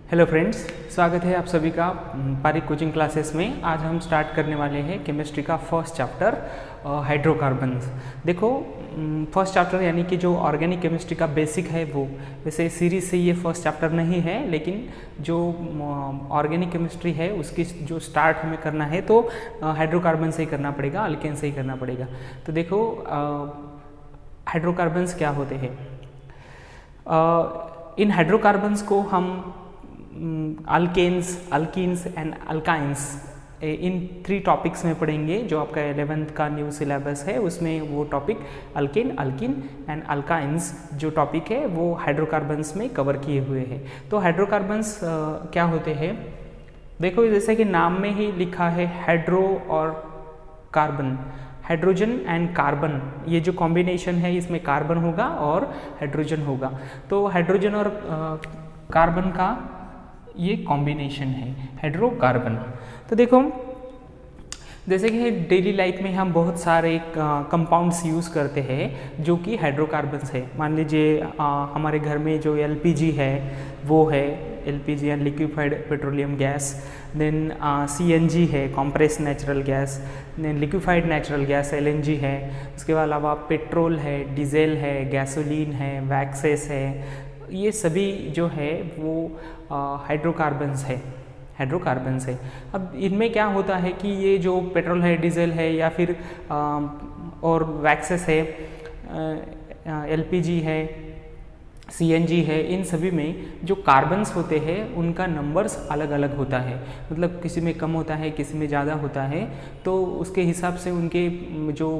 Hello friends, स्वागत है आप सभी का पारिक कोचिंग क्लासेस में। आज हम स्टार्ट करने वाले हैं केमिस्ट्री का फर्स्ट चैप्टर हाइड्रोकार्बन्स। देखो, फर्स्ट चैप्टर यानी कि जो ऑर्गेनिक केमिस्ट्री का बेसिक है वो, वैसे सीरीज से ये फर्स्ट चैप्टर नहीं है, लेकिन जो ऑर्गेनिक केमिस्ट्री है उसकी जो स्टार्ट हमें करना है तो हाइड्रोकार्बन से ही करना पड़ेगा, अल्केन से ही करना पड़ेगा। तो देखो, हाइड्रोकार्बन्स क्या होते हैं। इन हाइड्रोकार्बन्स को हम alkanes, alkenes and alkynes in 3 topics में पढ़ेंगे। जो आपका 11th का न्यू सिलेबस है उसमें वो topic alkane, alkyne and alkynes जो टॉपिक है वो हाइड्रोकार्बन्स में कवर किए हुए हैं। तो हाइड्रोकार्बन्स क्या होते हैं, देखो जैसे कि नाम में ही लिखा है हाइड्रो और कार्बन, हाइड्रोजन एंड कार्बन, ये जो कॉम्बिनेशन है इसमें कार्बन होगा और हाइड्रोजन होगा। तो हाइड्रोजन और कार्बन का ये कॉम्बिनेशन है हाइड्रोकार्बन। तो देखो, जैसे कि डेली लाइफ में हम बहुत सारे कंपाउंड्स यूज़ करते हैं जो कि हाइड्रोकार्बन्स है। मान लीजिए हमारे घर में जो एलपीजी है वो है LPG and liquefied petroleum gas, then CNG है compressed natural gas, then liquefied natural gas LNG है, उसके अलावा पेट्रोल है, डीजल है, गैसोलीन है, वैक्सेस है, ये सभी जो है वो हाइड्रोकार्बन्स है। अब इनमें क्या होता है कि ये जो पेट्रोल है, डीजल है या फिर और वैक्सेस है, एलपीजी है, सीएनजी है, इन सभी में जो कार्बन्स होते हैं उनका नंबर्स अलग अलग होता है। मतलब किसी में कम होता है, किसी में ज़्यादा होता है, तो उसके हिसाब से उनके जो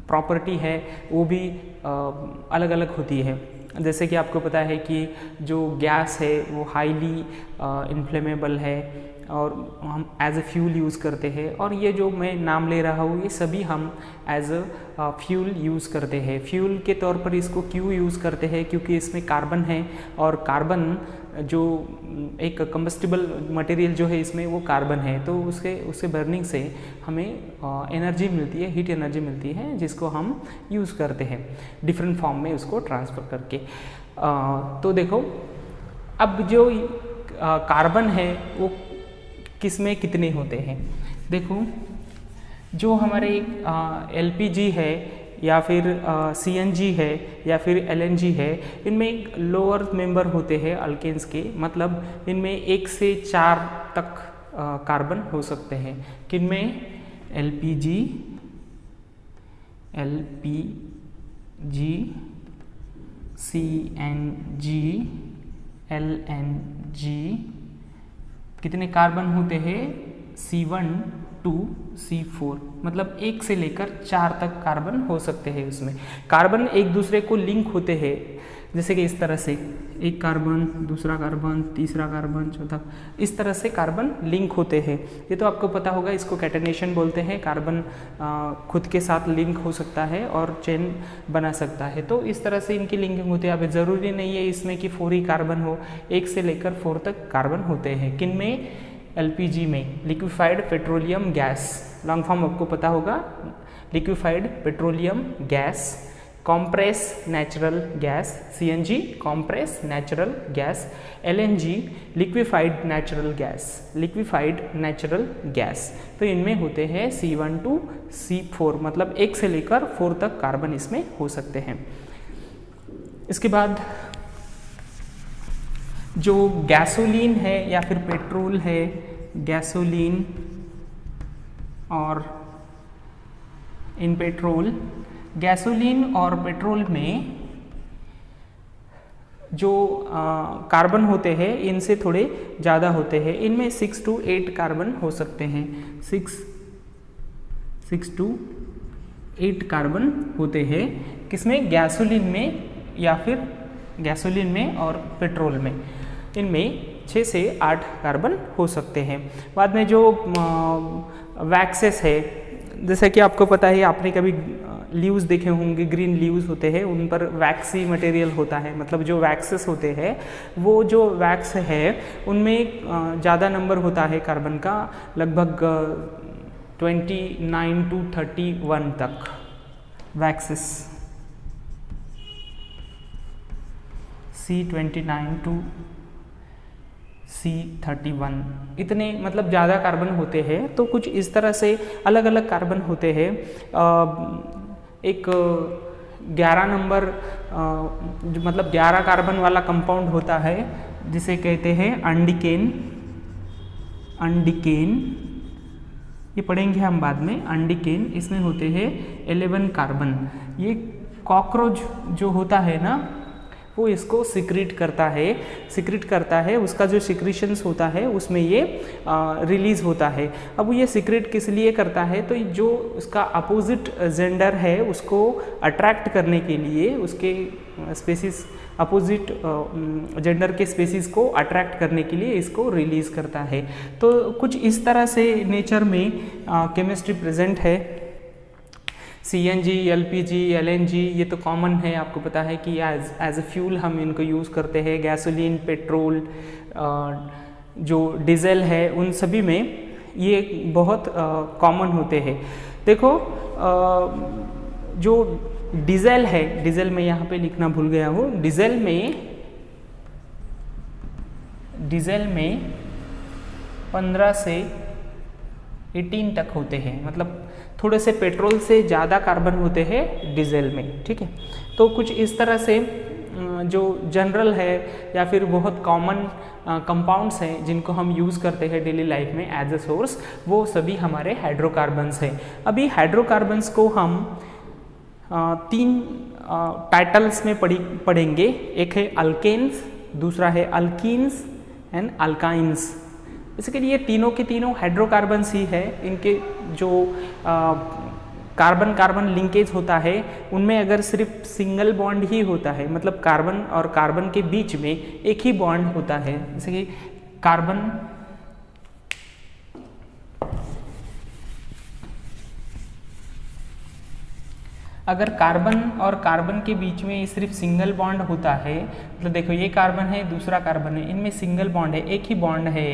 प्रॉपर्टी है वो भी अलग अलग होती है। जैसे कि आपको पता है कि जो गैस है वो हाईली इन्फ्लेमेबल है और हम एज ए फ्यूल यूज़ करते हैं, और ये जो मैं नाम ले रहा हूँ ये सभी हम एज अ फ्यूल यूज़ करते हैं। फ्यूल के तौर पर इसको क्यों यूज़ करते हैं, क्योंकि इसमें कार्बन है और कार्बन जो एक कंबस्टिबल मटेरियल जो है इसमें वो कार्बन है, तो उसके बर्निंग से हमें एनर्जी मिलती है, हीट एनर्जी मिलती है, जिसको हम यूज़ करते हैं डिफरेंट फॉर्म में उसको ट्रांसफ़र करके। तो देखो, अब जो कार्बन है वो किस में कितने होते हैं। देखो, जो हमारे एलपीजी है या फिर सीएनजी है या फिर एलएनजी है, इनमें लोअर मेंबर होते हैं अल्केन्स के, मतलब इनमें 1 से 4 तक कार्बन हो सकते हैं। किनमें? एलपीजी, सीएनजी, एलएनजी, कितने कार्बन होते हैं? C1 to C4, मतलब 1 से लेकर 4 तक कार्बन हो सकते हैं। उसमें कार्बन एक दूसरे को लिंक होते हैं, जैसे कि इस तरह से एक कार्बन, दूसरा कार्बन, तीसरा कार्बन, चौथा, इस तरह से कार्बन लिंक होते हैं। ये तो आपको पता होगा, इसको कैटेनेशन बोलते हैं। कार्बन खुद के साथ लिंक हो सकता है और चेन बना सकता है, तो इस तरह से इनकी लिंकिंग होती है। अब ज़रूरी नहीं है इसमें कि 4 ही कार्बन हो, 1 से लेकर 4 तक कार्बन होते हैं। किन में? एलपीजी में, liquefied petroleum gas, long form आपको पता होगा, liquefied petroleum gas, compress natural gas, CNG compress natural gas, LNG liquefied natural gas. तो इनमें होते हैं C1 to C4, मतलब 1 से लेकर 4 तक कार्बन इसमें हो सकते हैं। इसके बाद जो गैसोलीन है या फिर पेट्रोल है, गैसोलीन और इन पेट्रोल, गैसोलीन और पेट्रोल में जो कार्बन होते हैं इनसे थोड़े ज़्यादा होते हैं। इनमें 6 to 8 कार्बन हो सकते हैं। 6 to 8 कार्बन होते हैं। किसमें? गैसोलीन में या फिर गैसोलीन में और पेट्रोल में, इनमें 6 से 8 कार्बन हो सकते हैं। बाद में जो वैक्सेस है, जैसे कि आपको पता है, आपने कभी लीव्स देखे होंगे, ग्रीन लीव्स होते हैं, उन पर वैक्सी मटेरियल होता है। मतलब जो वैक्सेस होते हैं, वो जो वैक्स है उनमें ज़्यादा नंबर होता है कार्बन का, लगभग 29 to 31 तक वैक्सेस, C29 to C31, इतने मतलब ज़्यादा कार्बन होते हैं। तो कुछ इस तरह से अलग अलग कार्बन होते हैं। एक 11 नंबर मतलब 11 कार्बन वाला कंपाउंड होता है जिसे कहते हैं अंडिकेन। ये पढ़ेंगे हम बाद में। अंडिकेन, इसमें होते हैं 11 कार्बन। ये कॉकरोच जो होता है ना, वो इसको सिक्रीट करता है, उसका जो सिक्रीशंस होता है उसमें ये रिलीज होता है। अब ये सिक्रीट किस लिए करता है, तो जो उसका अपोजिट जेंडर है उसको अट्रैक्ट करने के लिए, उसके स्पेसीज अपोजिट जेंडर के स्पेसीज को अट्रैक्ट करने के लिए इसको रिलीज करता है। तो कुछ इस तरह से नेचर में केमिस्ट्री प्रेजेंट है। CNG, LPG, LNG ये तो कॉमन है, आपको पता है कि एज अ फ्यूल हम इनको यूज़ करते हैं। गैसोलीन, पेट्रोल, जो डीजल है, उन सभी में ये बहुत कॉमन होते हैं। देखो जो डीजल है, डीजल में यहाँ पे लिखना भूल गया हूँ, डीजल में 15 से 18 तक होते हैं, मतलब थोड़े से पेट्रोल से ज़्यादा कार्बन होते हैं डीजल में, ठीक है। तो कुछ इस तरह से जो जनरल है या फिर बहुत कॉमन कंपाउंड्स हैं जिनको हम यूज़ करते हैं डेली लाइफ में एज अ सोर्स, वो सभी हमारे हाइड्रोकार्बन्स हैं। अभी हाइड्रोकार्बन्स को हम 3 टाइटल्स में पढ़ेंगे। एक है अल्केन्स, दूसरा है अल्कीन्स एंड अल्काइंस। इसके लिए तीनों के तीनों हाइड्रोकार्बन्स ही है। इनके जो कार्बन कार्बन लिंकेज होता है उनमें अगर सिर्फ सिंगल बॉन्ड ही होता है, मतलब कार्बन और कार्बन के बीच में एक ही बॉन्ड होता है, जैसे कि कार्बन अगर कार्बन और कार्बन के बीच में सिर्फ सिंगल बॉन्ड होता है, मतलब देखो ये कार्बन है, दूसरा कार्बन है, इनमें सिंगल बॉन्ड है, एक ही बॉन्ड है,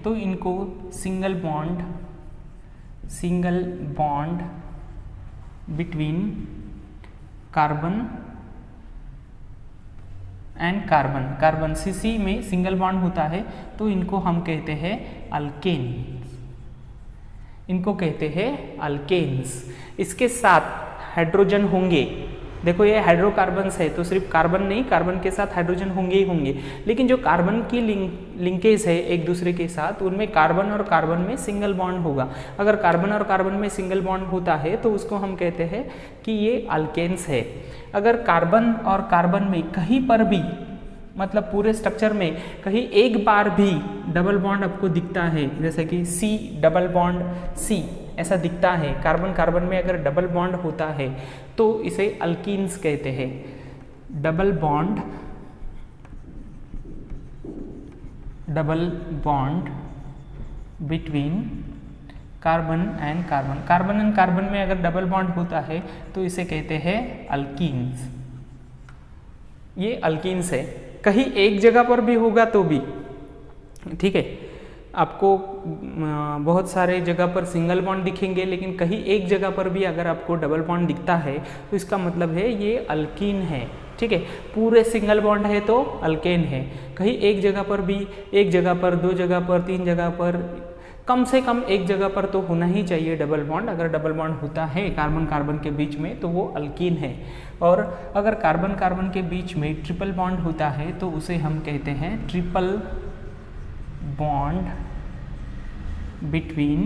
तो इनको single bond between carbon and carbon CC में सिंगल बॉन्ड होता है, तो इनको हम कहते हैं अल्केन, इनको कहते हैं अल्केन्स। इसके साथ हाइड्रोजन होंगे। देखो ये हाइड्रोकार्बन्स है तो सिर्फ कार्बन नहीं, कार्बन के साथ हाइड्रोजन होंगे ही होंगे, लेकिन जो कार्बन की लिंकेज है एक दूसरे के साथ, उनमें कार्बन और कार्बन में सिंगल बॉन्ड होगा। अगर कार्बन और कार्बन में सिंगल बॉन्ड होता है तो उसको हम कहते हैं कि ये अल्केन्स है। अगर कार्बन और कार्बन में कहीं पर भी, मतलब पूरे स्ट्रक्चर में कहीं एक बार भी डबल बॉन्ड आपको दिखता है, जैसे कि C डबल बॉन्ड C ऐसा दिखता है, कार्बन कार्बन में अगर डबल बॉन्ड होता है तो इसे अल्कीन्स कहते हैं। Double bond between carbon and carbon में अगर डबल बॉन्ड होता है तो इसे कहते हैं अल्कीन्स। ये अल्कीन्स है। कहीं एक जगह पर भी होगा तो भी ठीक है, आपको बहुत सारे जगह पर सिंगल बॉन्ड दिखेंगे, लेकिन कहीं एक जगह पर भी अगर आपको डबल बॉन्ड दिखता है तो इसका मतलब है ये अल्कीन है, ठीक है। पूरे सिंगल बॉन्ड है तो अल्केन है। कहीं एक जगह पर भी, एक जगह पर, 2 जगह पर, 3 जगह पर, कम से कम एक जगह पर तो होना ही चाहिए डबल बॉन्ड। अगर डबल बॉन्ड होता है कार्बन कार्बन के बीच में तो वो अल्कीन है। और अगर कार्बन कार्बन के बीच में ट्रिपल बॉन्ड होता है तो उसे हम कहते हैं triple bond between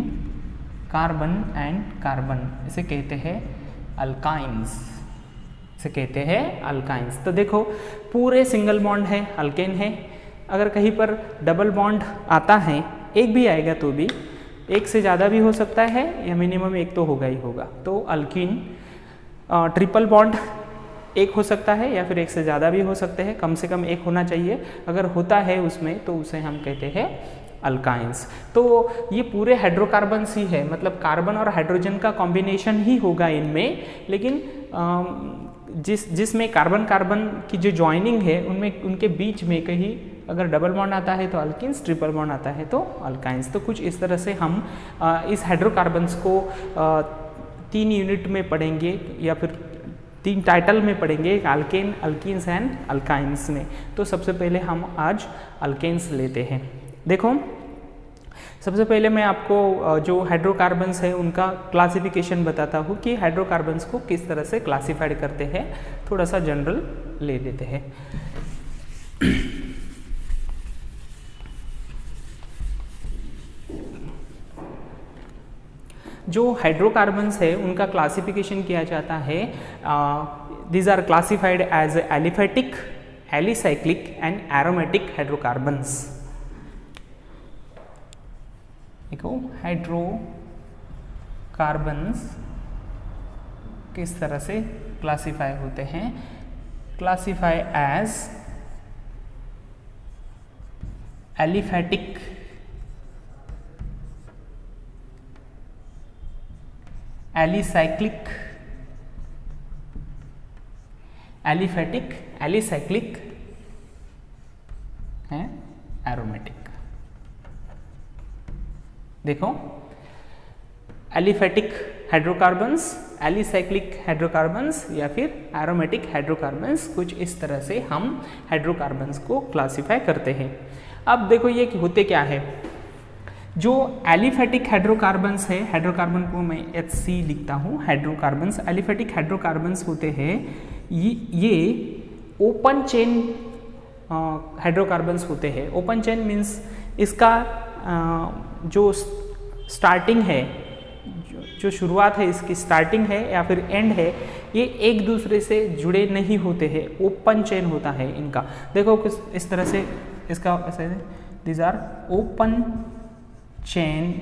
carbon and carbon, इसे कहते हैं अल्काइंस, इसे कहते हैं अल्काइंस। तो देखो पूरे सिंगल बॉन्ड है, अल्केन है। अगर कहीं पर डबल बॉन्ड आता है, एक भी आएगा तो भी, एक से ज़्यादा भी हो सकता है या मिनिमम एक तो होगा ही होगा, तो अल्कीन। ट्रिपल बॉन्ड एक हो सकता है या फिर एक से ज़्यादा भी हो सकते हैं, कम से कम एक होना चाहिए। अगर होता है उसमें तो उसे हम कहते हैं अल्काइंस। तो ये पूरे हाइड्रोकार्बन्स ही है, मतलब कार्बन और हाइड्रोजन का कॉम्बिनेशन ही होगा इनमें, लेकिन जिसमें कार्बन कार्बन की जो जॉइनिंग है उनमें, उनके बीच में कहीं अगर डबल बॉन्ड आता है तो अल्किन्स, ट्रिपल बॉन्ड आता है तो अल्काइंस। तो कुछ इस तरह से हम इस हाइड्रोकार्बन्स को 3 यूनिट में पढ़ेंगे या फिर 3 टाइटल में पढ़ेंगे, अल्केन, अल्कीन्स एंड अल्काइंस में। तो सबसे पहले हम आज अल्केन्स लेते हैं। देखो सबसे पहले मैं आपको जो हाइड्रोकार्बन्स है उनका क्लासिफिकेशन बताता हूँ कि हाइड्रोकार्बन्स को किस तरह से क्लासिफाइड करते हैं, थोड़ा सा जनरल ले लेते हैं। जो हाइड्रोकार्बन्स है उनका क्लासिफिकेशन किया जाता है, these are classified as aliphatic, alicyclic and aromatic hydrocarbons। देखो हाइड्रोकार्बन्स किस तरह से क्लासिफाई होते हैं, classify as aliphatic, alicyclic, aliphatic, alicyclic है एरोमेटिक। देखो एलिफैटिक हाइड्रोकार्बन्स, एलिसाइक्लिक हाइड्रोकार्बन्स या फिर एरोमेटिक हाइड्रोकार्बन्स, कुछ इस तरह से हम हाइड्रोकार्बन्स को क्लासिफाई करते हैं। अब देखो ये होते क्या है, जो एलिफैटिक हाइड्रोकार्बन्स है, हाइड्रोकार्बन को मैं HC लिखता हूँ, हाइड्रोकार्बन्स, एलिफैटिक हाइड्रोकार्बन्स होते हैं, ये ओपन चेन हाइड्रोकार्बन्स होते हैं। ओपन चेन मीन्स इसका जो स्टार्टिंग है, जो शुरुआत है, इसकी स्टार्टिंग है या फिर एंड है, ये एक दूसरे से जुड़े नहीं होते हैं, ओपन चेन होता है इनका। देखो किस इस तरह से इसका ऐसे, these are open chain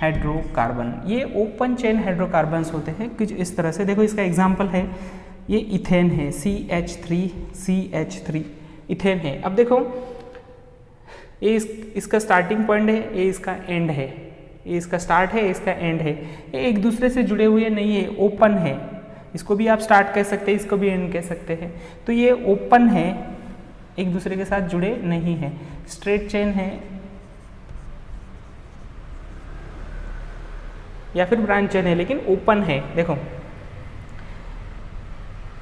hydrocarbon, ये ओपन चेन हाइड्रोकार्बन्स होते हैं कुछ इस तरह से। देखो इसका एग्जांपल है, ये इथेन है, CH3 इथेन है। अब देखो ये इसका स्टार्टिंग पॉइंट है, ये इसका एंड है, ये इसका स्टार्ट है, इसका एंड है, ये एक दूसरे से जुड़े हुए नहीं है, ओपन है। इसको भी आप स्टार्ट कह सकते हैं, इसको भी एंड कह सकते हैं। तो ये ओपन है, एक दूसरे के साथ जुड़े नहीं है, स्ट्रेट चेन है या फिर ब्रांच चेन है, लेकिन ओपन है। देखो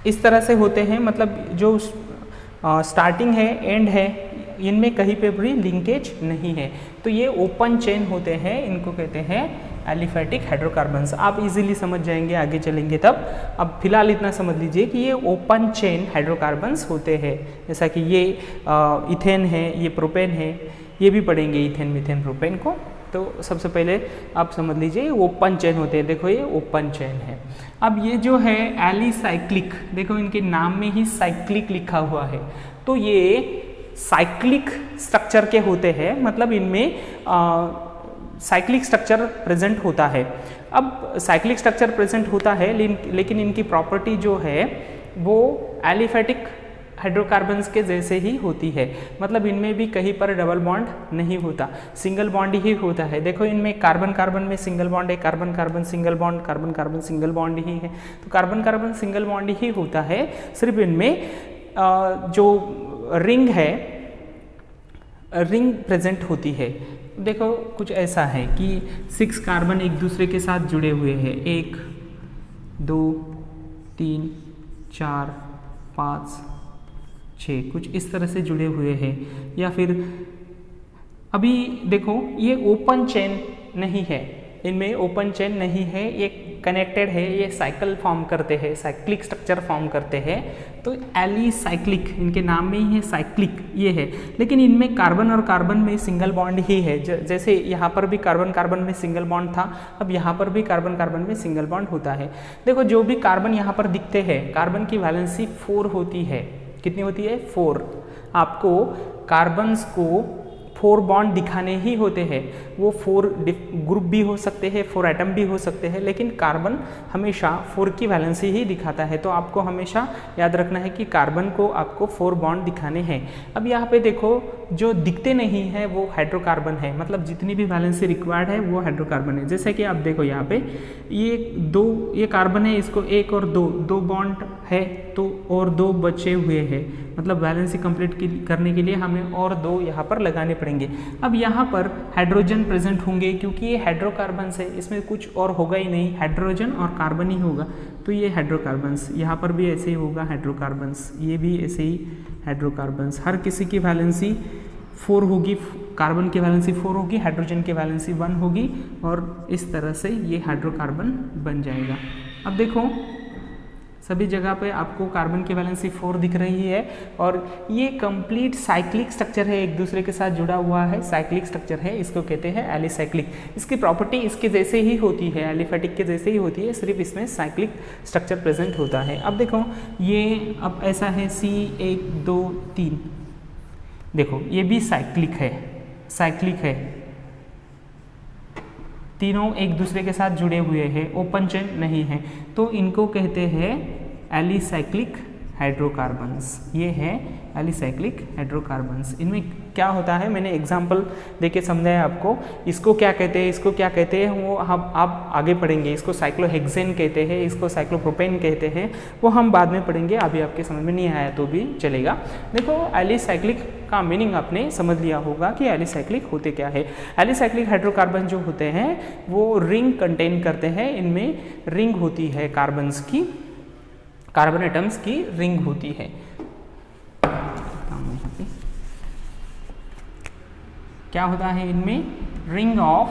इस तरह से होते हैं, मतलब जो स्टार्टिंग है, एंड है, इनमें कहीं पे भी लिंकेज नहीं है, तो ये ओपन चेन होते हैं, इनको कहते हैं एलिफैटिक हाइड्रोकार्बन्स। आप इजीली समझ जाएंगे, आगे चलेंगे तब। अब फिलहाल इतना समझ लीजिए कि ये ओपन चेन हाइड्रोकार्बन्स होते हैं। जैसा कि ये इथेन है, ये प्रोपेन है, ये भी पढ़ेंगे इथेन, मीथेन, प्रोपेन को। तो सबसे पहले आप समझ लीजिए ओपन चेन होते हैं। देखो ये ओपन चेन है। अब ये जो है एलिसाइक्लिक, देखो इनके नाम में ही साइक्लिक लिखा हुआ है, तो ये साइक्लिक स्ट्रक्चर के होते हैं, मतलब इनमें साइक्लिक स्ट्रक्चर प्रेजेंट होता है। अब साइक्लिक स्ट्रक्चर प्रेजेंट होता है, लेकिन इनकी प्रॉपर्टी जो है वो एलिफैटिक हाइड्रोकार्बन्स के जैसे ही होती है, मतलब इनमें भी कहीं पर डबल बॉन्ड नहीं होता, सिंगल बॉन्ड ही होता है। देखो इनमें कार्बन कार्बन में सिंगल बॉन्ड है, carbon carbon single bond, carbon carbon single bond ही है, तो कार्बन कार्बन सिंगल बॉन्ड ही होता है। सिर्फ इनमें जो रिंग है, रिंग प्रेजेंट होती है। देखो कुछ ऐसा है कि 6 कार्बन एक दूसरे के साथ जुड़े हुए हैं, 1 2 3 4 5 6, कुछ इस तरह से जुड़े हुए हैं। या फिर अभी देखो ये ओपन चेन नहीं है, इनमें ओपन चेन नहीं है, ये कनेक्टेड है, ये साइकिल फॉर्म करते हैं, साइक्लिक स्ट्रक्चर फॉर्म करते हैं, तो एलिसाइक्लिक, इनके नाम में ही है साइक्लिक ये है। लेकिन इनमें कार्बन और कार्बन में सिंगल बॉन्ड ही है, जैसे यहाँ पर भी कार्बन कार्बन में सिंगल बॉन्ड था, अब यहाँ पर भी कार्बन कार्बन में सिंगल बॉन्ड होता है। देखो जो भी कार्बन यहाँ पर दिखते हैं, कार्बन की वैलेंसी 4 होती है। कितनी होती है? 4। आपको कार्बन्स को 4 बॉन्ड दिखाने ही होते हैं। वो 4 ग्रुप भी हो सकते हैं, 4 एटम भी हो सकते हैं, लेकिन कार्बन हमेशा 4 की वैलेंसी ही दिखाता है। तो आपको हमेशा याद रखना है कि कार्बन को आपको 4 बॉन्ड दिखाने हैं। अब यहाँ पे देखो जो दिखते नहीं है वो हाइड्रोकार्बन है, मतलब जितनी भी वैलेंसी रिक्वायर्ड है वो हाइड्रोकार्बन है। जैसे कि आप देखो यहाँ पे ये कार्बन है, इसको 1 और 2 बॉन्ड है, तो और 2 बचे हुए हैं, मतलब वैलेंसी कंप्लीट करने के लिए हमें और 2 यहाँ पर लगाने पड़ेंगे। अब यहाँ पर हाइड्रोजन प्रेजेंट होंगे, क्योंकि ये हाइड्रोकार्बन्स है, इसमें कुछ और होगा ही नहीं, हाइड्रोजन और कार्बन ही होगा, तो ये हाइड्रोकार्बन्स। यहाँ पर भी ऐसे ही होगा हाइड्रोकार्बन्स, ये भी ऐसे ही हाइड्रोकार्बन्स। हर किसी की वैलेंसी 4 होगी, कार्बन की वैलेंसी 4 होगी, हाइड्रोजन की वैलेंसी 1 होगी और इस तरह से ये हाइड्रोकार्बन बन जाएगा। अब देखो सभी जगह पे आपको कार्बन की वैलेंसी 4 दिख रही है और ये कंप्लीट साइक्लिक स्ट्रक्चर है, एक दूसरे के साथ जुड़ा हुआ है, साइक्लिक स्ट्रक्चर है, इसको कहते हैं एलिसाइक्लिक। इसकी प्रॉपर्टी इसके जैसे ही होती है, एलिफेटिक के जैसे ही होती है, सिर्फ इसमें साइक्लिक स्ट्रक्चर प्रेजेंट होता है। अब देखो ये अब ऐसा है C1 2 3, देखो ये भी साइक्लिक है, साइक्लिक है, तीनों एक दूसरे के साथ जुड़े हुए हैं, ओपन चेन नहीं है, तो इनको कहते हैं एलिसाइक्लिक हाइड्रोकार्बन्स। ये है एलिसाइक्लिक हाइड्रोकार्बन्स। इनमें क्या होता है, मैंने एग्जांपल देके समझाया आपको। इसको क्या कहते हैं, इसको क्या कहते हैं, वो हम आप आगे पढ़ेंगे। इसको साइक्लोहेक्सेन कहते हैं, इसको साइक्लोप्रोपेन कहते हैं, वो हम बाद में पढ़ेंगे, अभी आपके समझ में नहीं आया तो भी चलेगा। देखो एलिसाइक्लिक का मीनिंग आपने समझ लिया होगा कि एलिसाइक्लिक होते क्या है। एलिसाइक्लिक हाइड्रोकार्बन जो होते हैं वो रिंग कंटेन करते हैं, इनमें रिंग होती है, कार्बन्स की, कार्बन एटम्स की रिंग होती है। क्या होता है इनमें, रिंग ऑफ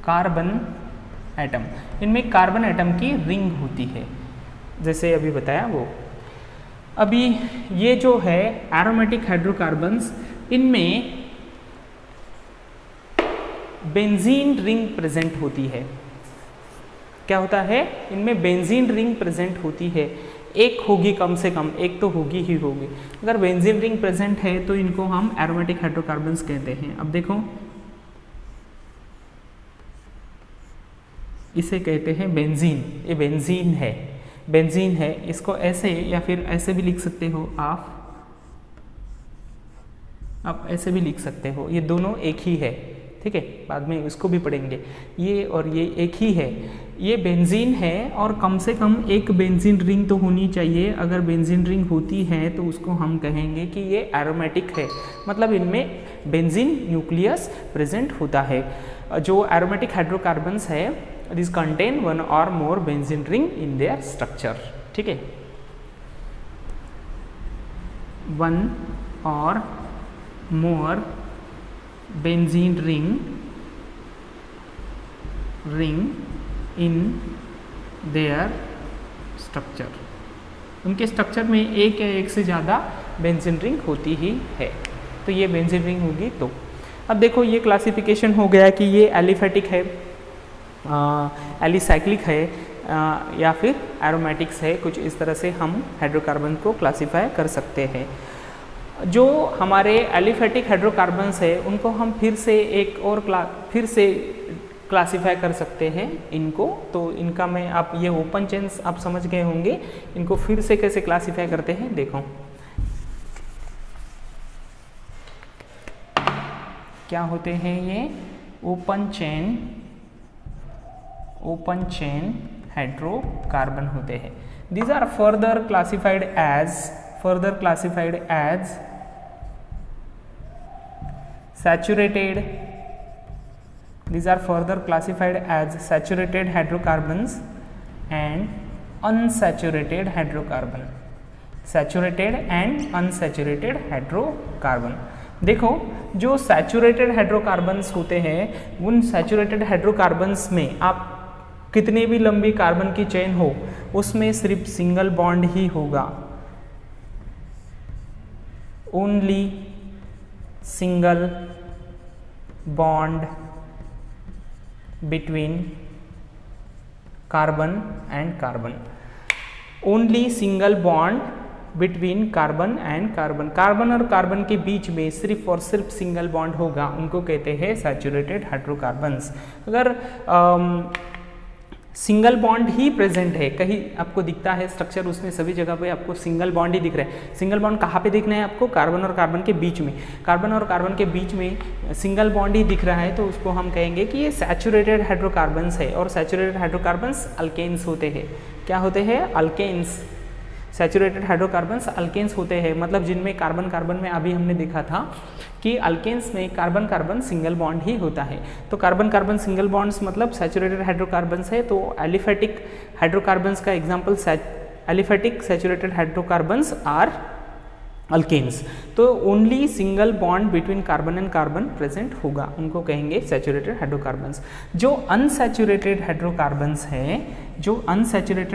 कार्बन एटम, इनमें कार्बन एटम की रिंग होती है, जैसे अभी बताया वो। अभी ये जो है एरोमेटिक हाइड्रोकार्बन्स, इनमें बेंजीन रिंग प्रेजेंट होती है। क्या होता है, इनमें बेंजीन रिंग प्रेजेंट होती है, एक होगी कम से कम, एक तो होगी ही होगी। अगर बेंजीन रिंग प्रेजेंट है तो इनको हम एरोमेटिक हाइड्रोकार्बन्स कहते हैं। अब देखो इसे कहते हैं बेंजीन, ये बेंजीन है, बेंजीन है। इसको ऐसे या फिर ऐसे भी लिख सकते हो आप ऐसे भी लिख सकते हो, ये दोनों एक ही है, ठीक है, बाद में इसको भी पढ़ेंगे। ये और ये एक ही है, ये बेंजीन है और कम से कम एक बेंजीन रिंग तो होनी चाहिए। अगर बेंजीन रिंग होती है तो उसको हम कहेंगे कि ये एरोमेटिक है, मतलब इनमें बेंजीन न्यूक्लियस प्रेजेंट होता है। जो एरोमेटिक हाइड्रोकार्बन्स है, this contain 1 or more benzene ring in their structure, ठीक है, 1 or more benzene ring in their structure. उनके स्ट्रक्चर में एक या एक से ज़्यादा बेंजीन रिंग होती ही है, तो ये बेंजीन रिंग होगी। तो अब देखो ये क्लासिफिकेशन हो गया कि ये एलिफेटिक है, एलिसाइक्लिक है या फिर एरोमेटिक्स है। कुछ इस तरह से हम हाइड्रोकार्बन को क्लासीफाई कर सकते हैं। जो हमारे एलिफेटिक हाइड्रोकार्बन्स है उनको हम फिर से क्लासीफाई कर सकते हैं इनको। तो इनका मैं आप ये ओपन चेन्स आप समझ गए होंगे, इनको फिर से कैसे क्लासीफाई करते हैं देखो। क्या होते हैं ये ओपन चेन हाइड्रोकार्बन होते हैं। These are further classified as saturated, these are further classified as saturated hydrocarbons and unsaturated hydrocarbon, saturated and unsaturated hydrocarbon। देखो जो सैचुरेटेड हाइड्रोकार्बन्स होते हैं, उन सैचुरेटेड हाइड्रोकार्बन्स में आप कितनी भी लंबी कार्बन की चेन हो उसमें सिर्फ सिंगल बॉन्ड ही होगा, only single bond between carbon and carbon, only single bond between carbon and carbon. Carbon और कार्बन के बीच में सिर्फ और सिर्फ सिंगल बॉन्ड होगा, उनको कहते हैं सैचुरेटेड हाइड्रोकार्बन्स। अगर सिंगल बॉन्ड ही प्रेजेंट है, कहीं आपको दिखता है स्ट्रक्चर, उसमें सभी जगह पे आपको सिंगल बॉन्ड ही दिख रहा है। सिंगल बॉन्ड कहाँ पे दिखना है आपको, कार्बन और कार्बन के बीच में। कार्बन और कार्बन के बीच में सिंगल बॉन्ड ही दिख रहा है, तो उसको हम कहेंगे कि ये सैचुरेटेड हाइड्रोकार्बन्स है। और सैचुरेटेड हाइड्रोकार्बन्स अल्केन्स होते हैं। क्या होते हैं, अल्केन्स। सैचुरेटेड हाइड्रोकार्बन्स अल्केन्स होते हैं, मतलब जिनमें कार्बन कार्बन में अभी हमने देखा था कि अल्केन्स में कार्बन कार्बन सिंगल बॉन्ड ही होता है। तो कार्बन कार्बन सिंगल बॉन्ड्स मतलब सैचुरेटेड हाइड्रोकार्बन्स है। तो एलिफेटिक हाइड्रोकार्बन्स का example aliphatic saturated hydrocarbons are alkanes. तो only single bond between carbon and carbon present होगा, उनको कहेंगे सैचुरेटेड हाइड्रोकार्बन्स। जो अनसैचुरेटेड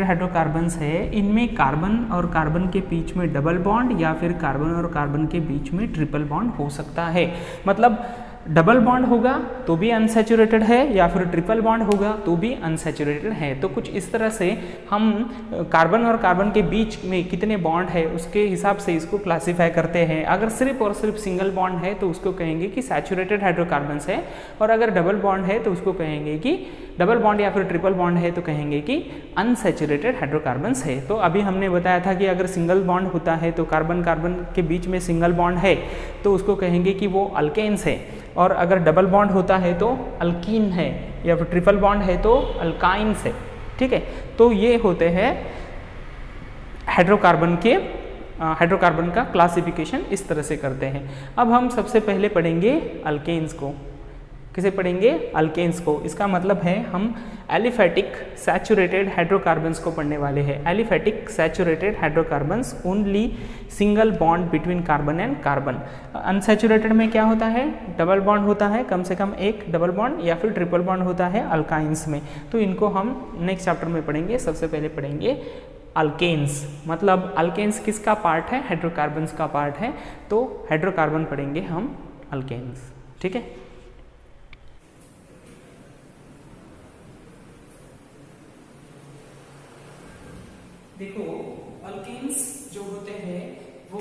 हाइड्रोकार्बन्स है, इनमें कार्बन और कार्बन के बीच में डबल बॉन्ड या फिर कार्बन और कार्बन के बीच में ट्रिपल बॉन्ड हो सकता है। मतलब डबल बॉन्ड होगा तो भी अनसैचुरेटेड है या फिर ट्रिपल बॉन्ड होगा तो भी अनसैचुरेटेड है। तो कुछ इस तरह से हम कार्बन और कार्बन के बीच में कितने बॉन्ड है उसके हिसाब से इसको क्लासीफाई करते हैं। अगर सिर्फ और सिर्फ सिंगल बॉन्ड है तो उसको कहेंगे कि सैचुरेटेड हाइड्रोकार्बन्स है, और अगर डबल बॉन्ड है तो उसको कहेंगे कि डबल बॉन्ड या फिर ट्रिपल बॉन्ड है तो कहेंगे कि अनसैचुरेटेड हाइड्रोकार्बन्स है। तो अभी हमने बताया था कि अगर सिंगल बॉन्ड होता है तो कार्बन कार्बन के बीच में सिंगल बॉन्ड है तो उसको कहेंगे कि वो अल्केन्स है, और अगर डबल बॉन्ड होता है तो अल्कीन है, या फिर ट्रिपल बॉन्ड है तो अल्काइन्स है। ठीक है, तो ये होते हैं हाइड्रोकार्बन का क्लासिफिकेशन इस तरह से करते हैं। अब हम सबसे पहले पढ़ेंगे अल्केन्स को। किसे पढ़ेंगे? अल्केन्स को। इसका मतलब है हम एलिफेटिक सैचुरेटेड हाइड्रोकार्बन्स को पढ़ने वाले हैं। Aliphatic saturated hydrocarbons only single bond between carbon and carbon. Unsaturated में क्या होता है? डबल बॉन्ड होता है, कम से कम एक डबल बॉन्ड या फिर ट्रिपल बॉन्ड होता है अल्काइंस में। तो इनको हम नेक्स्ट चैप्टर में पढ़ेंगे। सबसे पहले पढ़ेंगे अल्केन्स। मतलब अल्केन्स किसका पार्ट है? हाइड्रोकार्बन्स का पार्ट है। तो हाइड्रोकार्बन पढ़ेंगे हम अल्केन्स। ठीक है, देखो अल्केन्स जो होते हैं वो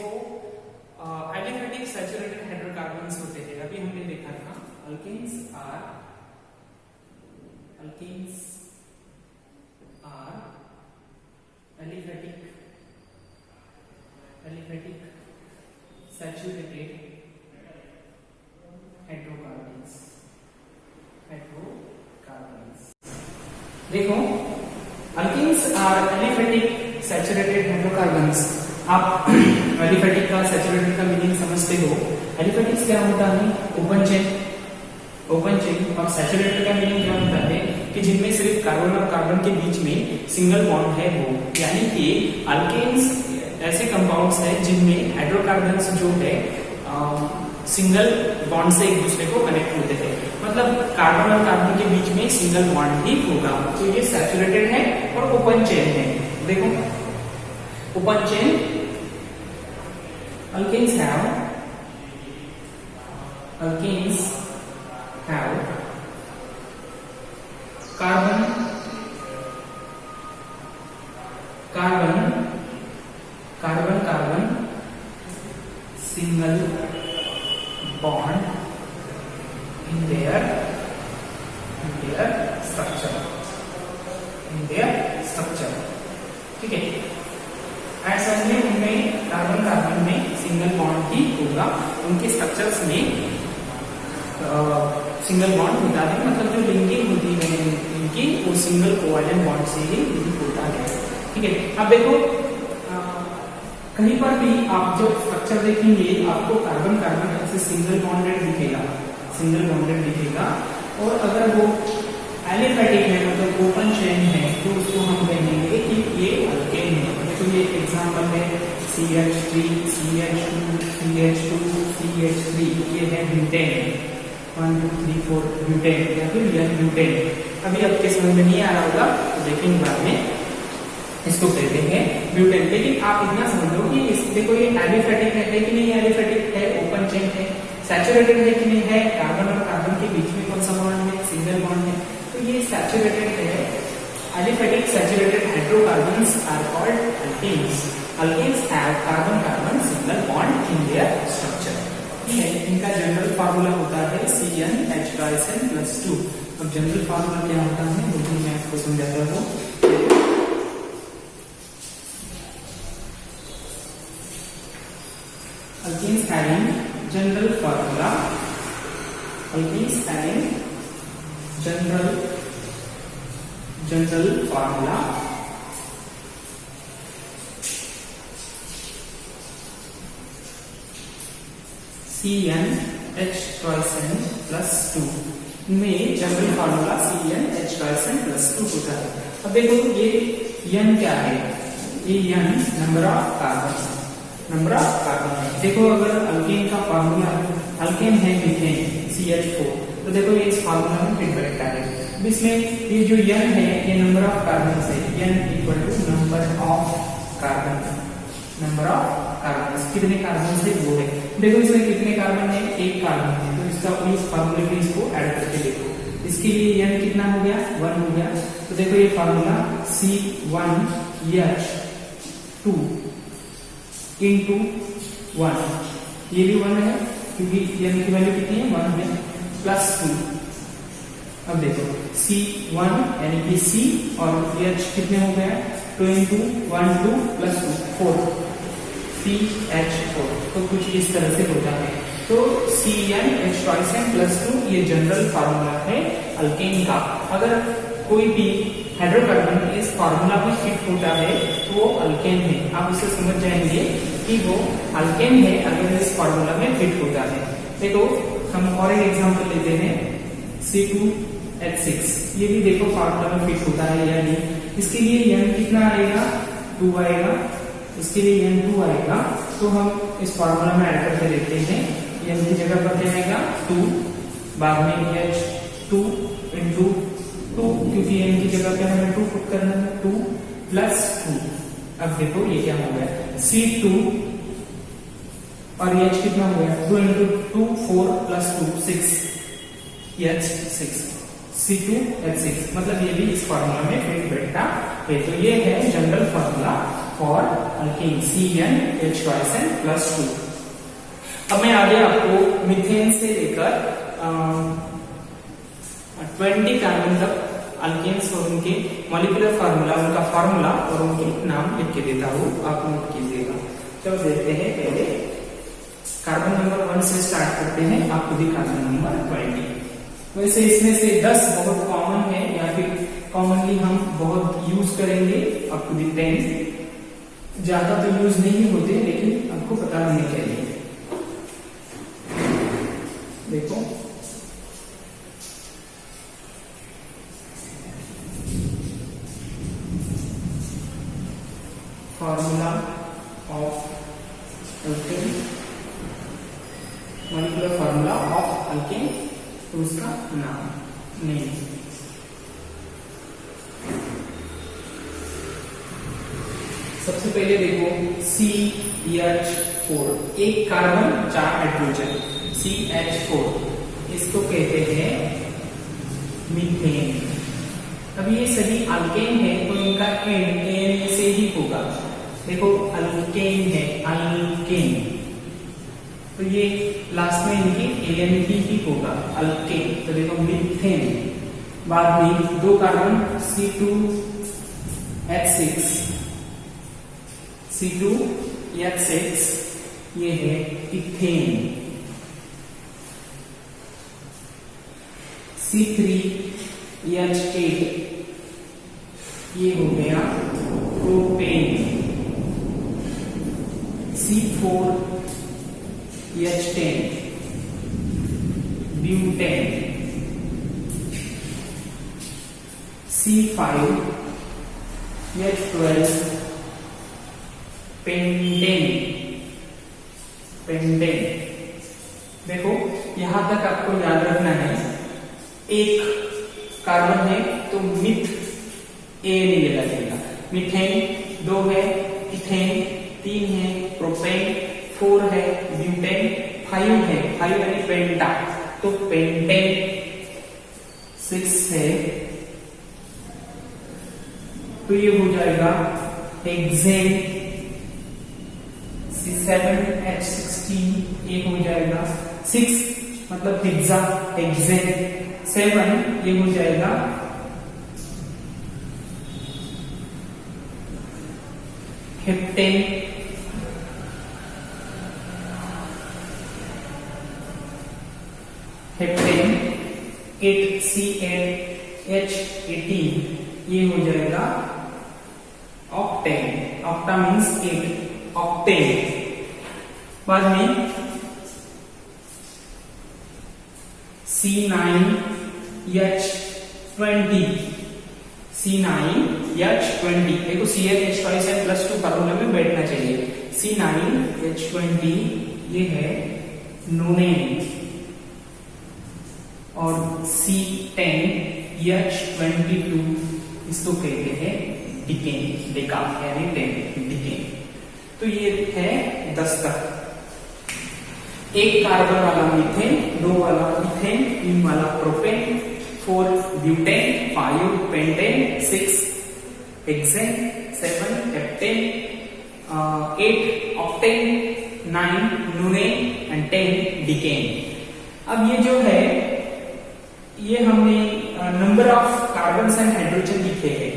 एलिफेटिक सैचुरेटेड हाइड्रोकार्बन्स होते हैं। अभी हमने देखा था alkanes are aliphatic saturated hydrocarbons. देखो alkanes are aliphatic saturated hydrocarbons. आप एलिफेटिक का सैचुरेटेड का मीनिंग समझते हो। एलिफेटिक क्या होता है? Open chain. और सैचुरेटेड का मीनिंग क्या होता है? कि जिनमें सिर्फ कार्बन और कार्बन के बीच में सिंगल बॉन्ड है वो। यानी कि अल्केन्स ऐसे कंपाउंड्स है जिनमें हाइड्रोकार्बन्स जो है सिंगल बॉन्ड से एक दूसरे को कनेक्ट होते हैं। मतलब कार्बन और कार्बन के बीच में सिंगल बॉन्ड ही होगा। तो ये सैचुरेटेड है और ओपन चेन है। देखो open chain alkanes have carbon single bond in their structure। ठीक है, ऐसा में उनमें कार्बन में सिंगल बॉन्ड ही होगा। उनके स्ट्रक्चर्स में सिंगल बॉन्ड होता है। मतलब जो लिंकिंग होती है इनकी वो सिंगल कोवैलेंट बॉन्ड से ही लिंक होता है। ठीक है, अब देखो कहीं पर भी आप जब स्ट्रक्चर देखेंगे आपको कार्बन ऐसे सिंगल बॉन्डेड दिखेगा। और अगर वो एलिफेटिक है मतलब ओपन चेन है तो उसको हम कहेंगे कि ये अल्केन है। तो ये एग्जांपल है CH3 CH2 CH2 CH3, ये है ब्यूटेन। 1 2 3 4 ब्यूटेन या फिर यह ब्यूटेन। अभी आपके समझ में नहीं आ रहा होगा तो देखेंगे बाद में। इसको कहते हैं ब्यूटेन। लेकिन आप इतना समझ लो कि देखो ये एलिफेटिक है कि नहीं? एलिफेटिक है, ओपन चेन है, सैचुरेटेड है कि नहीं है? कार्बन और कार्बन के बीच में कौन सा बॉन्ड है? सिंगल बॉन्ड है। तो ये सैचुरेटेड है। Aliphatic saturated hydrocarbons are called alkanes. Alkanes have carbon single bond in their structure. ठीक है, इनका जनरल फार्मूला होता है CnH2SN+2। अब जनरल फार्मूला क्या होता है वो भी मैं आपको समझाता हूँ। Alkenes having general formula CnH2SN+2 में जनरल फार्मूला CnH2SN+2 होता है। अब देखो ये N क्या है? ये number of carbon, number of carbon. देखो अगर अल्केन का फार्मूला, अल्केन है मीथेन CH4, तो देखो ये इस फार्मूला में फिट बैठता है। इसमें ये जो N है ये नंबर ऑफ कार्बन है, N equal to number of carbon, number of carbon, कितने कार्बन से वो है। देखो इसमें कितने कार्बन है, एक कार्बन है, तो इसका इस फार्मूले में इसको ऐड करके देखो। इसके लिए N कितना हो गया, 1 हो गया। तो देखो ये फार्मूला C1H2 इंटू 1, ये भी 1 है क्योंकि N की वैल्यू कितनी है, 1 है, प्लस 2। अब देखो C1 यानी कि C और H कितने हो गया, 2 इंटू 1 2 प्लस 2 4, CH4। तो कुछ इस तरह से होता है। तो CnH2n प्लस 2 ये जनरल फार्मूला है अल्केन का। अगर कोई भी हाइड्रोकार्बन इस फार्मूला में फिट होता है तो वो अल्केन है। आप उसे समझ जाएंगे कि वो अल्केन है अगर इस फार्मूला में फिट होता है। देखो हम और एक एग्जांपल लेते हैं, C2H6, ये भी देखो फार्मूला में फिट होता है या नहीं। इसके लिए N कितना आएगा, 2 आएगा, इसके लिए N 2 आएगा। तो हम इस फार्मूला में ऐड करके देखते हैं। N की जगह पर क्या आएगा, 2, बाद में H2 इंटू 2, क्योंकि N की जगह पे हमें 2 पुट करना है, 2 प्लस 2। अब देखो ये क्या हो गया, C2 और H कितना हो गया, 2 इंटू 2 4 प्लस 2 6, H6, C2H6, मतलब ये भी इस फार्मूला में फिट बैठता है। तो ये है general formula for alkane CnH2n plus 2। अब मैं आगे आपको मीथेन से लेकर 20 कार्बन तक अल्केन्स और उनके मॉलिक्यूलर फार्मूला, उनका फार्मूला और उनके नाम लिख के देता हूँ, आप नोट कीजिएगा। चलो देखते हैं, पहले कार्बन नंबर 1 से स्टार्ट करते हैं। आप खुद ही कार्बन नंबर 20। वैसे इसमें से 10 बहुत कॉमन है या फिर कॉमनली हम बहुत यूज करेंगे, आप खुद ही 10 ज्यादा तो यूज नहीं होते लेकिन आपको पता होना चाहिए। देखो formula of alkane, molecular formula of alkane, तो उसका नाम नेम। सबसे पहले देखो CH4, एक कार्बन 4 हाइड्रोजन, CH4, इसको कहते हैं मीथेन। अब ये सभी अल्केन है तो इनका एंड एन से ही होगा। देखो अल्केन है, अल्केन, तो ये लास्ट में इनकी एन ही होगा, अल्केन। तो देखो मीथेन, बाद में 2 कार्बन C2H6, C2H6, ये है इथेन। C3H8, ये हो गया propane. C4H10, butane. C5H12, pentane, pentane. देखो यहां तक आपको याद रखना है, एक कार्बन है तो मिथ ए नहीं लगेगा, मिथेन 2 है, इथेन 3 है, प्रोपेन 4 है, ब्यूटेन 5 है, 5 यानी पेंटा, तो पेंटेन 6 है, तो ये हो जाएगा हेक्सेन। C7H16, ये हो जाएगा 6 मतलब हेक्सा, हेक्सेन। 7 ये हो जाएगा हेप्टेन। हेप्टेन 8C8H18, ये हो जाएगा ऑक्टेन। Octa means 8, octane. बाद में C9H20, C9 CH20, देखो CnH2n+2 फार्मूला में बैठना चाहिए। C9H20 ये है नोनेन और C10H22 इसको कहते हैं डिकेन, डेका यानी 10 डिकेन। तो ये है 10 तक। एक कार्बन वाला मीथेन, 2 वाला मीथेन, 3 वाला propane, 4 butane, 5 pentane, 6 hexane, 7 heptane, 8 octane, 9 नोनेन and 10 डिकेन। अब ये जो है ये हमने number of carbon and hydrogen लिखे हैं।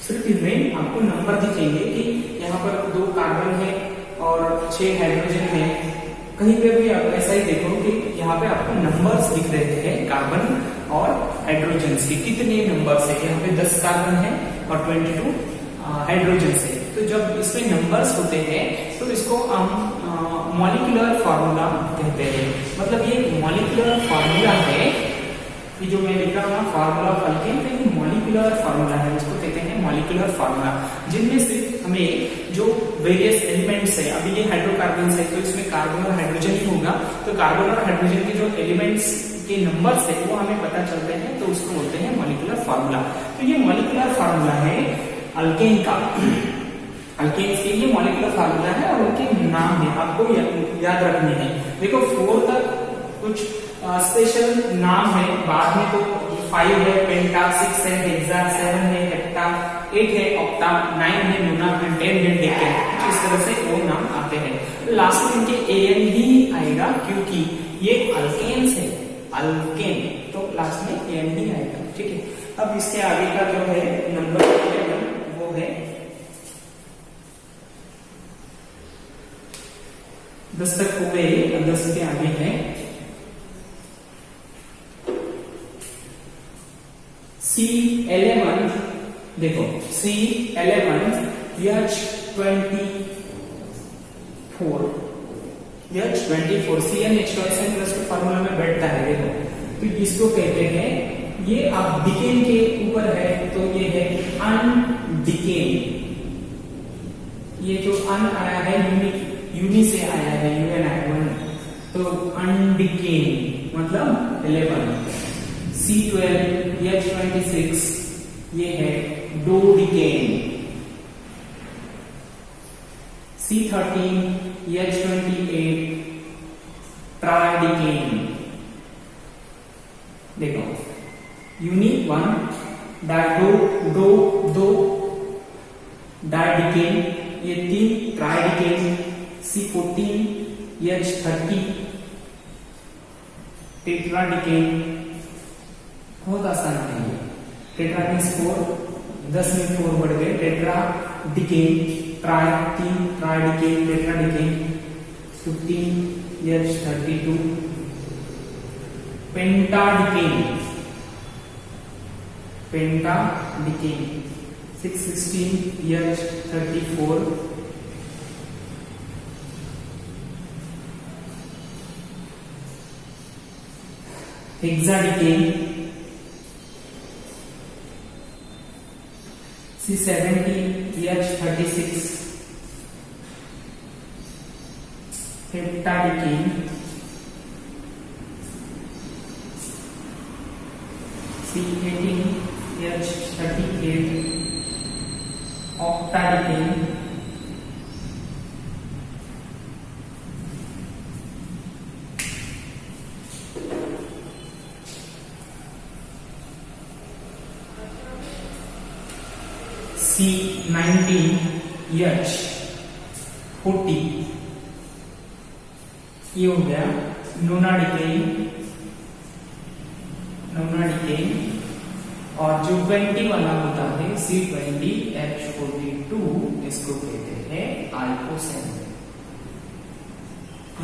सिर्फ इसमें आपको नंबर दिखेंगे कि यहाँ पर 2 कार्बन है और 6 हाइड्रोजन है। कहीं पे भी आप ऐसा ही देखो कि यहाँ पे आपको नंबर्स दिख रहे हैं कार्बन और हाइड्रोजन के, कितने नंबर्स है। यहाँ पे 10 कार्बन है और 22 हाइड्रोजन है। तो जब इसमें नंबर्स होते हैं तो इसको हम मॉलिक्यूलर फार्मूला कहते हैं। मतलब ये मॉलिक्यूलर फार्मूला है, ये जो मैं लिख रहा हूँ फार्मूला ऑफ अल्केन, तो ये मॉलिक्यूलर फार्मूला है, उसको कहते हैं मॉलिक्यूलर फार्मूला, जिनमें से हमें जो वेरियस एलिमेंट्स है, अभी ये हाइड्रोकार्बन्स है तो इसमें कार्बन और हाइड्रोजन ही होगा, तो कार्बन और हाइड्रोजन के जो एलिमेंट्स के नंबर्स है वो हमें पता चलते हैं, तो उसको बोलते हैं मॉलिक्यूलर फार्मूला। तो ये मॉलिक्यूलर फार्मूला है अल्केन का। अल्केन के लिए मॉलिक्यूलर फार्मूला है और उनके नाम है, आपको याद रखने हैं। देखो 4 तक कुछ स्पेशल नाम है, बाद में तो 5 है पेंटा, 6 है हेक्सा, 7 है हेप्टा, 8 है ऑक्टा, 9 है नोना एंड 10 है डेकेन। इस तरह से वो नाम आते हैं। लास्ट में इनके एन ही आएगा क्योंकि ये अल्केन्स है, अल्केन, तो लास्ट में एन ही आएगा। ठीक है, अब इसके आगे का जो है नंबर वो है 10 तक हो गए, 10 के आगे है C11। देखो C11H24, CnH2n+2 फार्मूला में बैठता है। देखो तो इसको कहते हैं, ये अब डिकेन के ऊपर है तो ये है अनडिकेन। ये जो अन आया है यूनि से आया है, UN, तो अनडिकेन मतलब 11। C12H26 ये है डोडिकेन। C13H28 ट्राइडिकेन। देखो यूनिक 1 दो डाइडिकेन, ये 3 ट्राइडिकेन। C14H30 टेट्राडिकेन। बहुत आसान है ये। टेट्रा मीन्स 4, 10 में 4 बढ़ गए, tetra डिकेन, try 3 ट्राइडिकेन, टेट्राडिकेन। 15H32 पेंटाडिकेन, पेंटाडिकेन। 16H34 हेक्साडिकेन। C17H36 हेप्टाडिकेन। C18H38 ऑक्टाडिकेन। C19H40 ये हो गया नोनाडिकेन। और जो 20 वाला होता है C20H42 इसको कहते हैं आइकोसेन।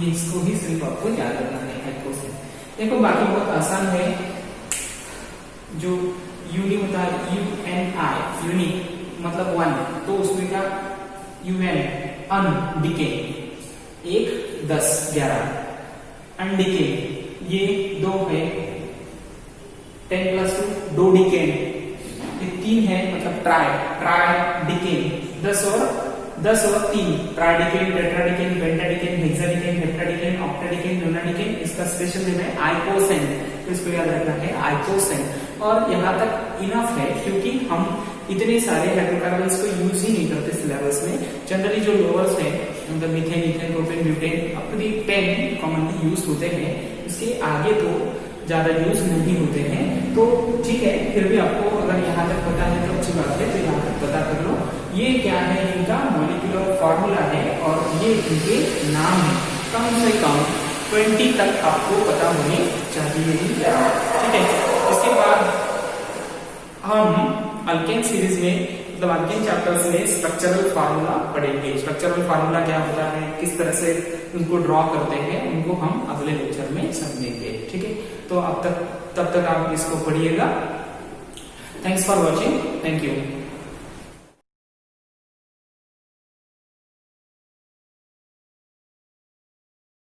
ये इसको ही सिर्फ आपको याद रखना है, आइकोसेन। देखो बाकी बहुत आसान है। जो यूनि होता है UNI, यूनिक मतलब 1, तो उसमें क्या UN अनडिके 1 10 11। अनडिके ये 2 है 10+2 डोडिकेन। ये तीन है मतलब ट्राइडिकेन, 10 और 3 ट्राइडिकेन, टेट्राडिकेन, पेंटाडिकेन, हेक्साडिकेन, हेप्टाडिकेन, ऑक्टाडिकेन, नोनाडिकेन। इसका स्पेशल नेम है आइकोसेन, तो इसको याद रखना है आइकोसेन। और यहाँ तक इनफ है क्योंकि हम इतने सारे हाइड्रोकार्बन्स को यूज ही नहीं करते सिलेबस में। जनरली जो लोअर्स है मतलब मीथेन, इथेन, प्रोपेन, ब्यूटेन अपनी 10 कॉमनली यूज होते हैं, इसके आगे तो ज्यादा यूज नहीं होते हैं। तो ठीक है, फिर भी आपको अगर यहाँ तक पता है तो अच्छी बात है, तो यहाँ तक पता कर लो। ये क्या है, इनका मॉलिक्यूलर फॉर्मूला है और ये इनके नाम है। कम से कम 20 तक आपको पता होने चाहिए। ठीक है, इसके बाद हम अल्केन सीरीज में मतलब अल्केन चैप्टर्स में स्ट्रक्चरल फार्मूला पढ़ेंगे। स्ट्रक्चरल फार्मूला क्या होता है, किस तरह से उनको ड्रॉ करते हैं, उनको हम अगले लेक्चर में समझेंगे। ठीक है, तो तब तक आप इसको पढ़िएगा। Thanks for watching, thank you.